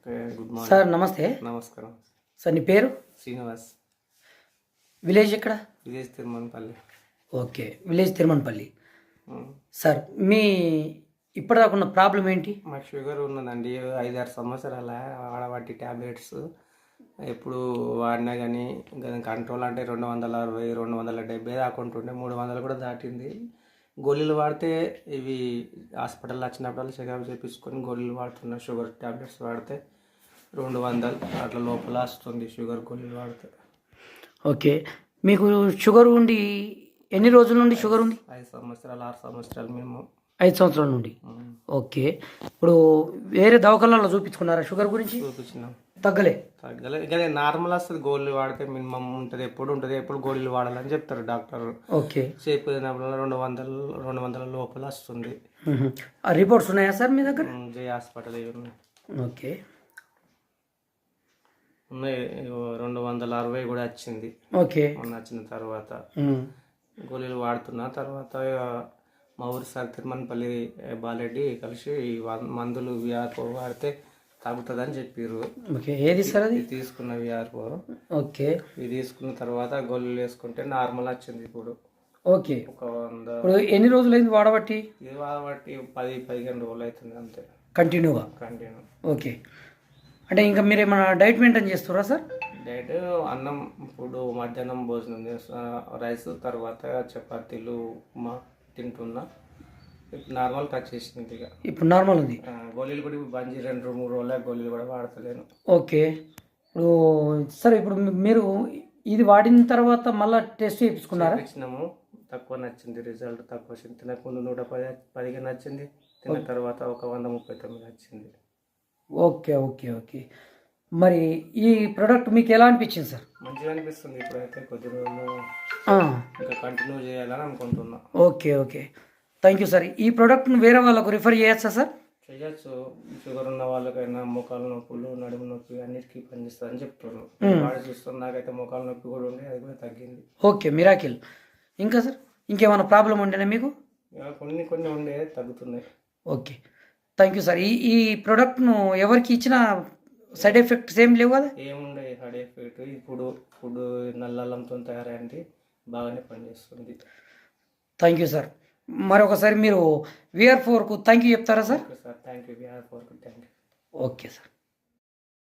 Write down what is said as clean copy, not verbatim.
Okay. Good sir morning. నమస్తే. నమస్కారం. Sir నీ పేరు? శ్రీనివాస్. విలేజ్ ఎక్కడ? Village Tirumalapalli. Okay, village Tirumanapalli. హ్మ్. సార్ మీ ఇప్పటిదాకా ఉన్న ప్రాబ్లం ఏంటి? మాకు షుగర్ ఉన్నదండి. 5-6 సంవత్సరాల వాడబట్టి టాబ్లెట్స్ ఎప్పుడు వాడినా కానీ దాని కంట్రోల్ అంటే 260, 270 దాకా ఉంటుండే. 300 కూడా దాటింది. గోళీలు వాడితే ఇవి హాస్పిటల్ వచ్చినప్పుడు చెకప్ చేయించుకొని గోళీలు వాడుతున్నా. షుగర్ టాబ్లెట్స్ వాడితే 200 అట్లా లోపల వస్తుంది షుగర్ గోళీలు వాడితే. ఓకే, మీకు షుగర్ ఉండి ఎన్ని రోజుల నుండి షుగర్ ఉంది? 5 సంవత్సరాలు 6 సంవత్సరాలు మేము. 5 సంవత్సరాల నుండి. ఓకే, ఇప్పుడు వేరే దవాఖానాలో చూపించుకున్నారా షుగర్ గురించి? చూపించినాం. తగ్గలే? తగ్గలే. ఇక నార్మల్ వస్తుంది. గోళీలు వాడితే మినిమం ఉంటుంది, ఎప్పుడు గోళీలు వాడాలని చెప్తారు డాక్టర్. ఓకే, సేపు 200 లోపల వస్తుంది. ఆ రిపోర్ట్స్ ఉన్నాయా సార్ మీ దగ్గర? జే హాస్పిటల్ ఉన్నాయి. ఓకే, ఉన్నాయి. 260 కూడా వచ్చింది. ఓకే, మొన్న వచ్చిన తర్వాత గోళీలు వాడుతున్నా. తర్వాత మా ఊరి సార్ తిరుమలపల్లి బాలరెడ్డి కలిసి మందులు విఆర్ఓ వాడితే తగ్గుతుందని చెప్పారు. ఓకే, ఏది సార్ అది? తీసుకున్న విఆర్ఓ. ఓకే, ఇది తీసుకున్న తర్వాత గోళీలు వేసుకుంటే నార్మల్ వచ్చింది ఇప్పుడు. ఓకే, ఒక 100. ఇప్పుడు ఎన్ని రోజులైంది వాడబట్టి? ఇది వాడబట్టి 10-15 రోజులు అవుతుంది అంతే, కంటిన్యూగా. కంటిన్యూ. ఓకే, అంటే ఇంకా మీరు ఏమైనా డైట్ మెయింటైన్ చేస్తారా సార్? డైట్ అన్నం, ఇప్పుడు మధ్యాహ్నం భోజనం చేస్తా, రైస్, తర్వాత చపాతీలు ఉప్మా తింటున్నా. ఇప్పుడు నార్మల్ టచ్ చేసింది. ఇక ఇప్పుడు నార్మల్ ఉంది. గోళీలు కూడా ఇప్పుడు బంద్ 2-3 రోజుల గోళీలు కూడా వాడతలేను. ఓకే, ఇప్పుడు సార్ ఇప్పుడు మీరు ఇది వాడిన తర్వాత మళ్ళీ టెస్ట్ చేయించుకున్నారా? ఇచ్చినాము. తక్కువ నచ్చింది, రిజల్ట్ తక్కువ వచ్చింది. తినకముందు 110 నచ్చింది, తిన్న తర్వాత ఒక 139 వచ్చింది. ఓకే ఓకే ఓకే, మరి ఈ ప్రోడక్ట్ మీకు ఎలా అనిపించింది సార్? మంచిగా అనిపిస్తుంది. ఇప్పుడైతే కొద్ది రోజులు ఇంకా కంటిన్యూ చేయాలని అనుకుంటున్నా. Okay okay, thank you sir. ఈ ప్రోడక్ట్ను వేరే వాళ్ళకు రిఫర్ చేయొచ్చా సార్? చేయొచ్చు. షుగర్ ఉన్న వాళ్ళకైనా మోకాలు నొప్పులు, నడుము నొప్పి అన్నిటికీ పనిచేస్తుంది అని చెప్తున్నారు. వాడి చూస్తాను. నాకైతే మోకాలు నొప్పి కూడా ఉండే, అది కూడా తగ్గింది. Okay, miracle. ఇంకా సార్ ఇంకేమైనా ప్రాబ్లం ఉండేనా మీకు? కొన్ని ఉండే, తగ్గుతున్నాయి. Okay, thank you sir. ఈ ప్రోడక్ట్ను ఎవరికి ఇచ్చినా సైడ్ ఎఫెక్ట్స్ ఏం లేవు కదా? ఏముండే సైడ్ ఎఫెక్ట్. ఇప్పుడు ఫుడ్ నల్లల్లంతో తయారైంది, బాగానే పనిచేస్తుంది. Thank you sir. మరొకసారి మీరు VR4కు థ్యాంక్ యూ చెప్తారా సార్? Okay sir, thank you. VR4కు థ్యాంక్ యూ. Okay sir.